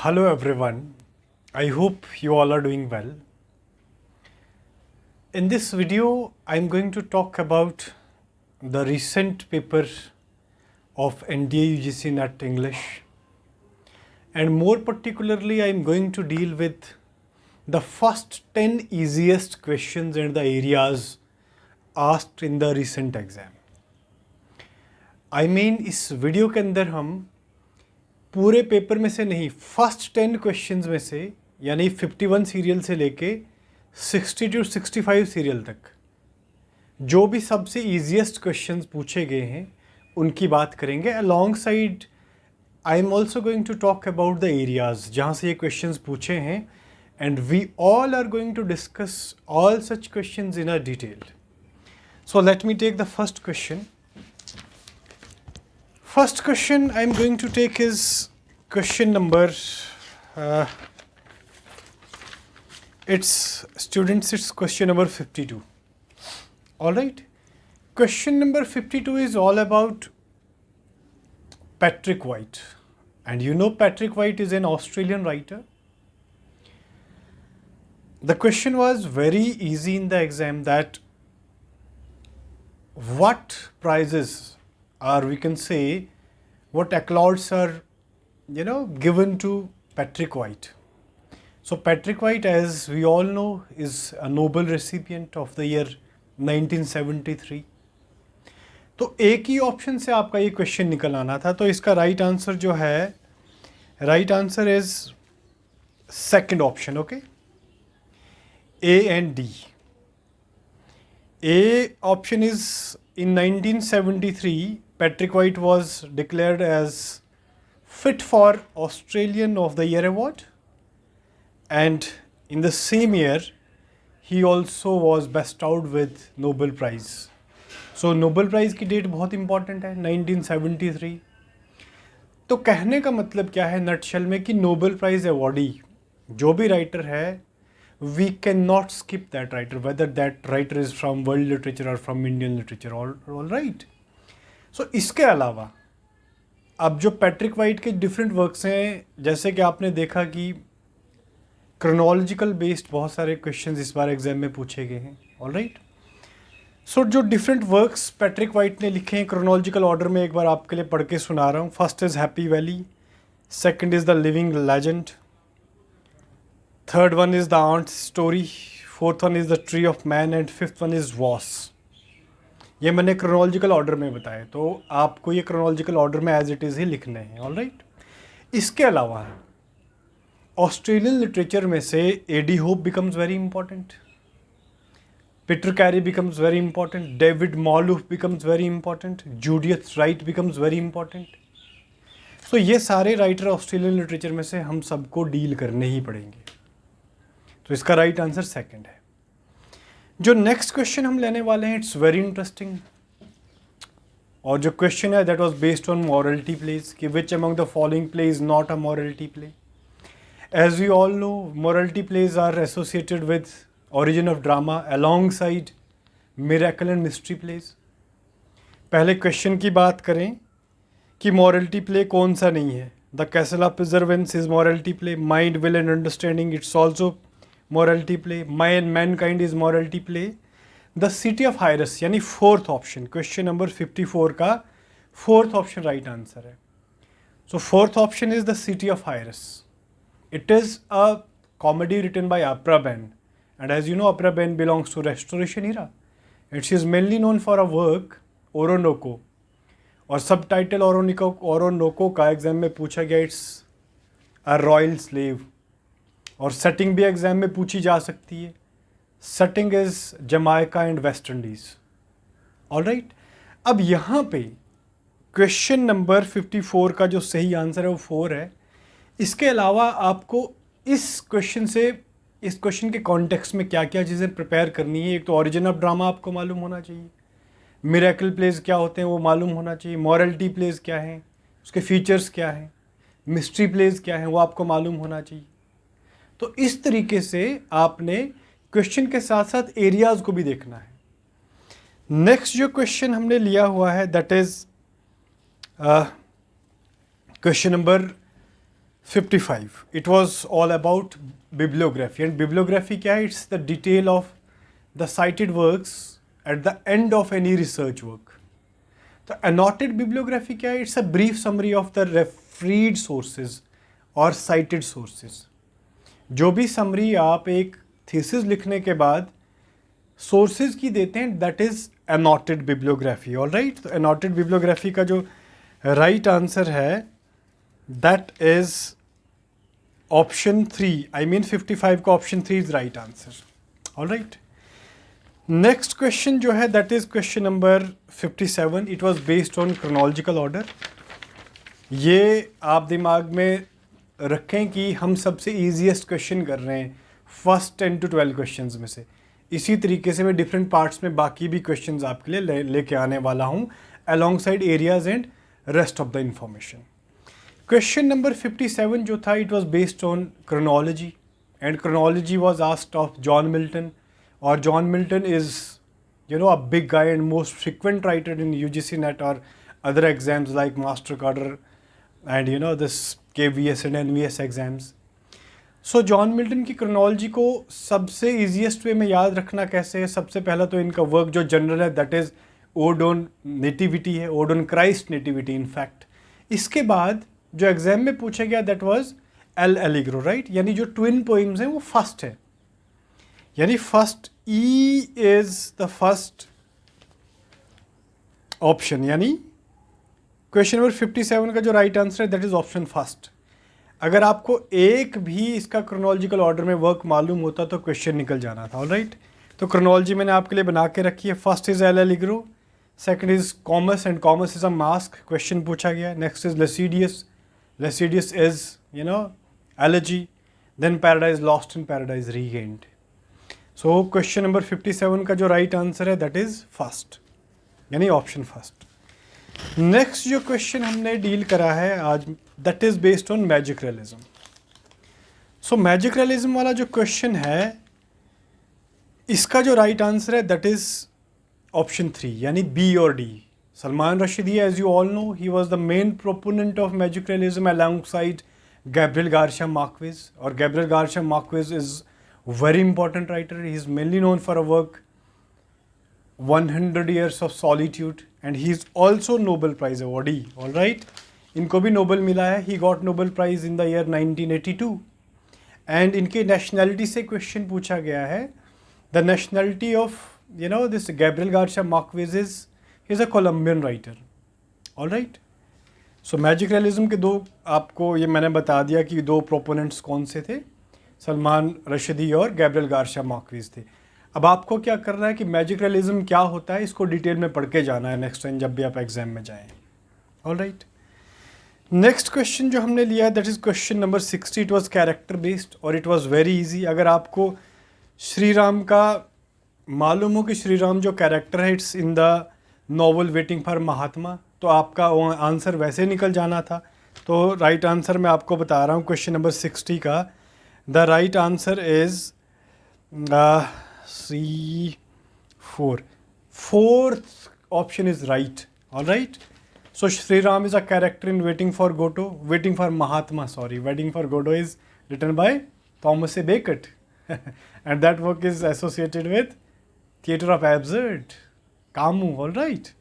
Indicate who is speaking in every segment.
Speaker 1: Hello everyone, I hope you all are doing well. In this video, I'm going to talk about the recent paper of NDA UGC NET English, and more particularly I'm going to deal with the first 10 easiest questions and the areas asked in the recent exam. इस video के अंदर हम पूरे paper में से नहीं, first 10 questions में से, यानी 51 सीरियल से लेके 60 to 65 सीरियल तक जो भी सबसे ईजीएस्ट क्वेश्चंस पूछे गए हैं उनकी बात करेंगे. Alongside I am also going to talk about the areas जहाँ से ये क्वेश्चंस पूछे हैं, and we all are going to discuss all such questions in a detail. So let me take the first question. First question I'm going to take is question number, it's question number 52. Alright, question number 52 is all about Patrick White, and you know Patrick White is an Australian writer. The question was very easy in the exam, that what prizes, or we can say what accolades are given to Patrick White. So Patrick White, as we all know, is a Nobel recipient of the year 1973. तो एक ही option से आपका ये question निकल आना था, तो इसका राइट आंसर जो है, right answer is second option. Okay, A and D. A option is in 1973, Patrick White was declared as fit for Australian of the Year award, and in the same year he also was bestowed with Nobel Prize. So Nobel Prize की date बहुत important है, 1973. तो कहने का मतलब क्या है nutshell में कि नोबेल प्राइज अवॉर्डी जो भी राइटर है, we cannot skip that writer, whether that writer is from world literature or from Indian literature. all right. So इसके अलावा अब जो पैट्रिक वाइट के डिफरेंट वर्क्स हैं, जैसे कि आपने देखा कि क्रोनोलॉजिकल बेस्ड बहुत सारे क्वेश्चंस इस बार एग्जाम में पूछे गए हैं. All right. सो जो डिफरेंट वर्क्स पैट्रिक वाइट ने लिखे हैं क्रोनोलॉजिकल ऑर्डर में, एक बार आपके लिए पढ़ के सुना रहा हूँ. First is happy valley, second is the living legend, third one is the aunt's story, fourth one is the tree of man, and fifth one is was. ये मैंने क्रोनोलॉजिकल ऑर्डर में बताया, तो आपको ये क्रोनोलॉजिकल ऑर्डर में as it is ही लिखने हैं. All right. इसके अलावा ऑस्ट्रेलियन लिटरेचर में से A D Hope becomes very important, Peter Carey becomes very important, David Malouf becomes very important, Judith Wright becomes very important. So ये सारे राइटर ऑस्ट्रेलियन लिटरेचर में से हम सबको डील करने ही पड़ेंगे. तो इसका राइट आंसर सेकंड है. जो नेक्स्ट क्वेश्चन हम लेने वाले हैं, इट्स वेरी इंटरेस्टिंग, और जो क्वेश्चन है that was based on morality plays, कि which among the following play is not a morality play. As you all know, morality plays are associated with origin of drama along side miracle and mystery plays. पहले question की बात करें कि morality play कौन सा नहीं है. The castle of प्रिजर्वेंस is morality play, mind will and understanding its also morality play, mankind is morality play. The city of Hyrus, यानी फोर्थ ऑप्शन, क्वेश्चन नंबर 54 का फोर्थ ऑप्शन राइट आंसर है. So fourth option is the city of Hyrus. It is a comedy written by Aphra Behn, and as you know Aphra Behn belongs to Restoration era. It's is mainly known for a work Oroonoko, और subtitle Oroonoko का exam में पूछा गया, it's a royal slave. और setting भी exam में पूछी जा सकती है. Setting is Jamaica and West Indies. All right. अब यहाँ पे क्वेश्चन नंबर 54 का जो सही आंसर है वो 4 है. इसके अलावा आपको इस क्वेश्चन के कॉन्टेक्स्ट में क्या क्या चीज़ें प्रिपेयर करनी है. एक तो ओरिजिन ऑफ ड्रामा आपको मालूम होना चाहिए, मिरेकल प्लेज क्या होते हैं वो मालूम होना चाहिए, मॉरलिटी प्लेज क्या है, उसके फीचर्स क्या हैं, मिस्ट्री प्लेज क्या है वो आपको मालूम होना चाहिए. तो इस तरीके से आपने क्वेश्चन के साथ साथ एरियाज को भी देखना है. नेक्स्ट जो क्वेश्चन हमने लिया हुआ है that is question number 55. It was all about bibliography. And bibliography क्या है? It's the detail of the cited works at the end of any research work. तो annotated bibliography क्या है? It's a brief summary of the referred sources or cited sources. जो भी summary आप एक thesis लिखने के बाद sources की देते हैं, that is annotated bibliography. All right? तो annotated bibliography का जो right answer है, that is option 3. I mean 55 का option 3 is right answer. All right. Next question जो है, that is question number 57. It was based on chronological order. ये आप दिमाग में रखें कि हम सबसे easiest question कर रहे हैं फर्स्ट 10 to 12 questions में से. इसी तरीके से मैं different parts में बाकी भी questions आपके लिए लेके आने वाला हूँ alongside areas and rest of the information. Question number 57 जो था, it was based on chronology, and chronology was asked of John Milton, or John Milton is, you know, a big guy and most frequent writer in UGC NET or other exams like Master Cadre and you know this KVS and NVS exams. So John Milton की chronology को सबसे easiest way में याद रखना कैसे है? सबसे पहला तो इनका work जो general है, that is Ode on Nativity है, Ode on Christ Nativity in fact. इसके बाद जो एग्जाम में पूछा गया that was L Allegro, right? यानी जो ट्विन पोइम्स हैं वो फर्स्ट है, यानी first E is the first option, यानी क्वेश्चन नंबर 57 का जो राइट आंसर है दैट इज ऑप्शन फर्स्ट. अगर आपको एक भी इसका क्रोनोलॉजिकल ऑर्डर में वर्क मालूम होता तो क्वेश्चन निकल जाना था. ऑलराइट, तो क्रोनोलॉजी मैंने आपके लिए बना के रखी है. First is L'Allegro, second is Comus and Comus is a masque, question पूछा गया. Next is lascivious, Lascivious is, you know, elegy. Then Paradise Lost and Paradise Regained. So question number 57 का जो right answer है that is first, यानी option first. Next जो question हमने deal करा है आज, that is based on magic realism. So magic realism वाला जो question है, इसका जो right answer है that is option 3, यानी B और D. Salman Rushdie, as you all know, he was the main proponent of magic realism alongside Gabriel Garcia Marquez. Or Gabriel Garcia Marquez is very important writer. He is mainly known for a work 100 Years of Solitude, and he is also Nobel Prize awardee. All right, इनको भी Nobel मिला है. He got Nobel Prize in the year 1982. And इनके nationality से question पूछा गया है. The nationality of, you know, this Gabriel Garcia Marquez is a Colombian writer. All right. So magic realism के दो, आपको ये मैंने बता दिया कि दो प्रोपोनेंट्स कौन से थे, सलमान रशदी और गैब्रियल गार्शिया मार्क्वेज थे. अब आपको क्या करना है कि मैजिक रियलिज्म क्या होता है इसको डिटेल में पढ़ के जाना है नेक्स्ट टाइम जब भी आप एग्जाम में जाएं. ऑल राइट, नेक्स्ट क्वेश्चन जो हमने लिया है that is question number 60. It was character based और इट वाज वेरी इजी. अगर आपको श्री राम का मालूम हो कि श्री राम जो कैरेक्टर है it's in the novel waiting for Mahatma, तो आपका आंसर वैसे निकल जाना था. तो राइट आंसर मैं आपको बता रहा हूँ क्वेश्चन नंबर 60 का. The right answer is C4. Fourth option is right. All right, so Shri Ram is a character in waiting for Mahatma, waiting for Godot is written by Thomas A Becket and that work is associated with Theatre of Absurd, Kamu. All right.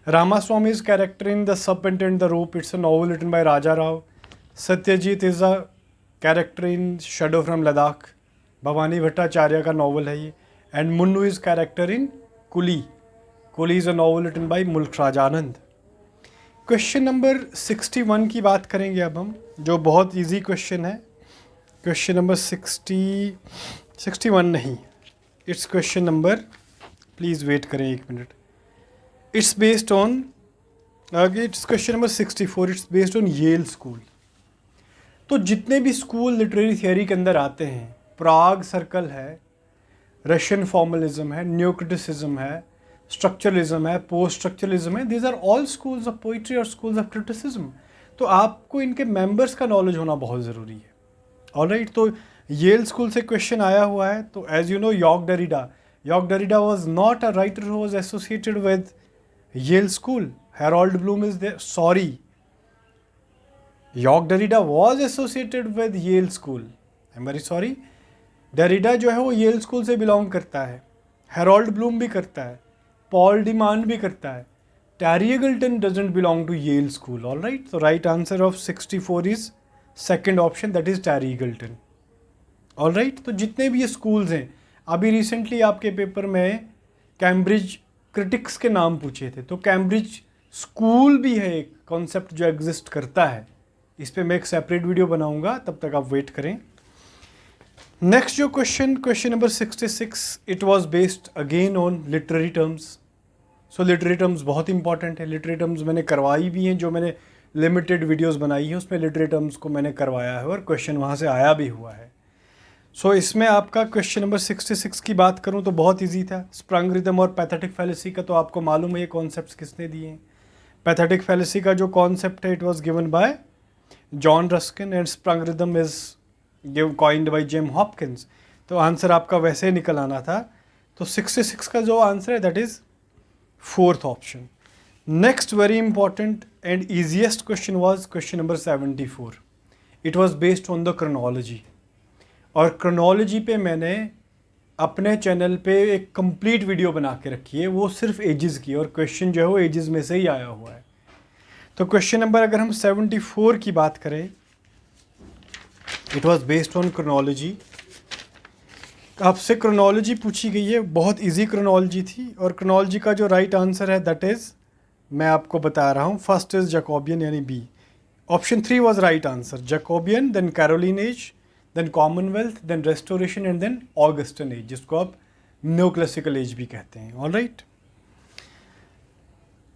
Speaker 1: Ramaswamy's character in The Serpent and the Rope, it's a novel written by Raja Rao. Satyajit is a character in Shadow from Ladakh, Bhavani Bhattacharya का novel है ये. And Munnu is character in Kuli. Kuli is a novel written by Mulkraj Anand. Question number 61 की बात करेंगे अब हम, जो बहुत easy question है. क्वेश्चन नंबर 61 नहीं, it's question number, please wait करें एक minute. It's based on, it's question number 64. It's based on Yale school. तो जितने भी स्कूल लिटरेरी थियोरी के अंदर आते हैं, प्राग सर्कल है, रशियन फॉर्मलिज्म है, न्यू क्रिटिसिज्म है, स्ट्रक्चरलिज्म है, पोस्ट स्ट्रक्चरलिज्म है, these are all schools of poetry और स्कूल्स ऑफ क्रिटिसिज्म. तो आपको इनके मेंबर्स का नॉलेज होना बहुत ज़रूरी है. ऑलराइट, तो येल स्कूल से क्वेश्चन आया हुआ है. तो एज यू नो यॉर्क Derrida was not a writer who was associated with Yale school. Harold Bloom is there, sorry, यॉर्क Derrida was associated with Yale school. I am very sorry, Derrida जो है वो L school से belong करता है, Harold Bloom भी करता है, पॉल डिमांड भी करता है। Terry Eagleton doesn't belong to Yale school. All right, तो right answer of 64 is second option, that is Terry Eagleton. All right, तो जितने भी ये स्कूल्स हैं, अभी रिसेंटली आपके पेपर में कैम्ब्रिज क्रिटिक्स के नाम पूछे थे, तो कैम्ब्रिज स्कूल भी है एक कॉन्सेप्ट जो एग्जिस्ट करता है। इस पे मैं एक सेपरेट वीडियो बनाऊंगा, तब तक आप वेट करें। नेक्स्ट जो question number 66, it was based again on literary terms. So literary terms बहुत इंपॉर्टेंट है। लिटरेरी टर्म्स मैंने करवाई भी हैं, जो मैंने लिमिटेड वीडियोस बनाई है उसमें लिटरेरी टर्म्स को मैंने करवाया है और क्वेश्चन वहाँ से आया भी हुआ है। सो इसमें आपका क्वेश्चन नंबर 66 की बात करूँ तो बहुत ईजी था। स्प्रंग रिदम और पैथेटिक फैलेसी का तो आपको मालूम है ये कॉन्सेप्ट किसने दिए हैं। पैथेटिक फैलेसी का जो कॉन्सेप्ट है, it was given by John Ruskin and sprung rhythm is coined by Jem Hopkins. तो आंसर आपका वैसे निकल आना था। तो 66 का जो आंसर है that is fourth option. Next very important and easiest question was question number 74। It was based on the chronology, और क्रोनोलॉजी पे मैंने अपने चैनल पे एक कंप्लीट वीडियो बना के रखी है, वो सिर्फ एजेस की, और क्वेश्चन जो है वो एजेस में से ही आया हुआ है। तो क्वेश्चन नंबर अगर हम 74 की बात करें, it was based on chronology. आपसे क्रोनोलॉजी पूछी गई है, बहुत इजी क्रोनोलॉजी थी, और क्रोनोलॉजी का जो राइट आंसर है दैट इज़, मैं आपको बता रहा हूँ, फर्स्ट इज़ जैकोबियन यानी बी। Option 3 was right answer, Jacobean, then Caroline age, then commonwealth, then restoration and then Augustan age, जिसको आप न्यू क्लासिकल एज भी कहते हैं। ऑल राइट,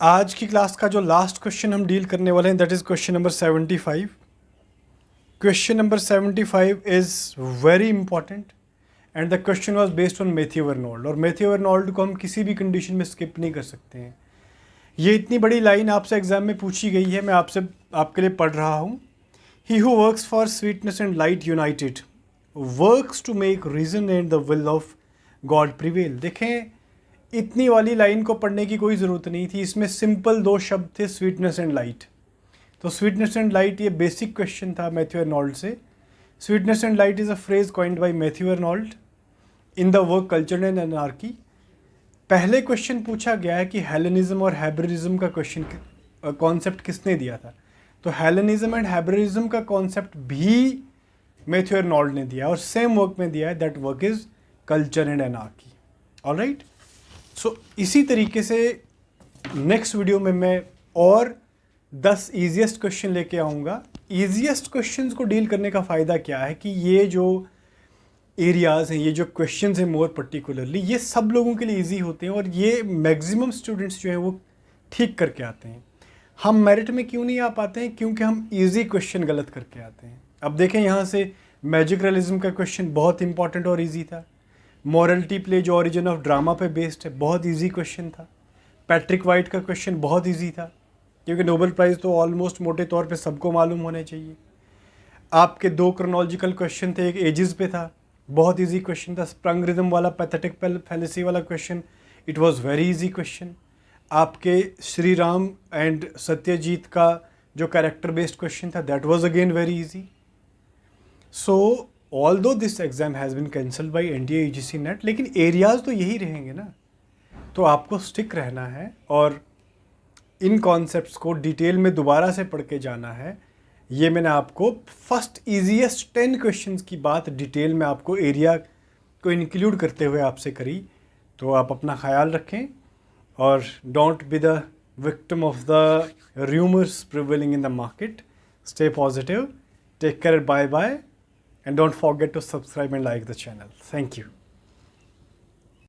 Speaker 1: आज की क्लास का जो लास्ट क्वेश्चन हम डील करने वाले हैं that is question number 75। Question number 75 is very important and the question was based on Matthew Arnold, और मैथ्यू अर्नोल्ड को हम किसी भी कंडीशन में स्किप नहीं कर सकते हैं। ये इतनी बड़ी लाइन आपसे एग्जाम में पूछी गई है, मैं आपके लिए पढ़ रहा हूँ। He who works for sweetness and light united works to make reason and the will of God prevail। देखें, इतनी वाली लाइन को पढ़ने की कोई ज़रूरत नहीं थी, इसमें सिंपल दो शब्द थे, स्वीटनेस एंड लाइट। तो स्वीटनेस एंड लाइट ये बेसिक क्वेश्चन था मैथ्यू अर्नोल्ड से। Sweetness and light is a phrase coined by Matthew Arnold in the work culture and anarchy. पहले क्वेश्चन पूछा गया है कि हेलेनिज्म और हैब्रिज्म का क्वेश्चन कॉन्सेप्ट किसने दिया था, तो हेलेनिज्म एंड हैब्रिज्म का कॉन्सेप्ट भी मैथ्यू अर्नोल्ड ने दिया और सेम वर्क में दिया है, that work is culture and anarchy. All right, so इसी तरीके से नेक्स्ट वीडियो में मैं और 10 ईजीएस्ट क्वेश्चन लेके आऊँगा। ईजीएस्ट क्वेश्चंस को डील करने का फ़ायदा क्या है कि ये जो एरियाज़ हैं, ये जो क्वेश्चंस हैं मोर पर्टिकुलरली, ये सब लोगों के लिए ईजी होते हैं और ये मैक्सिमम स्टूडेंट्स जो हैं वो ठीक करके आते हैं। हम मेरिट में क्यों नहीं आ पाते हैं, क्योंकि हम इजी क्वेश्चन गलत करके आते हैं। अब देखें यहाँ से मैजिक रियलिज्म का क्वेश्चन बहुत इंपॉर्टेंट और इजी था। मॉरलिटी प्ले जो ओरिजिन ऑफ ड्रामा पे बेस्ड है, बहुत इजी क्वेश्चन था। पैट्रिक वाइट का क्वेश्चन बहुत इजी था, क्योंकि नोबेल प्राइज़ तो ऑलमोस्ट मोटे तौर पे सबको मालूम होने चाहिए। आपके 2 क्रोनोलॉजिकल क्वेश्चन थे, एक एजेस पे था, बहुत इजी क्वेश्चन था। स्प्रंग रिदम वाला पैथेटिक फैलेसी वाला question, it was very easy question. आपके श्री राम एंड सत्यजीत का जो कैरेक्टर बेस्ड क्वेश्चन था, that was again very easy. So although this exam has been cancelled by NTA UGC NET, लेकिन areas तो यही रहेंगे ना, तो आपको स्टिक रहना है और इन कॉन्सेप्ट्स को डिटेल में दोबारा से पढ़ के जाना है। ये मैंने आपको फर्स्ट ईजीएस्ट 10 क्वेश्चंस की बात डिटेल में आपको एरिया को इंक्लूड करते हुए आपसे करी। तो आप अपना ख्याल रखें और don't be the victim of the rumours prevailing in the market. Stay positive, take care, bye bye, and don't forget to subscribe and like the channel. Thank you.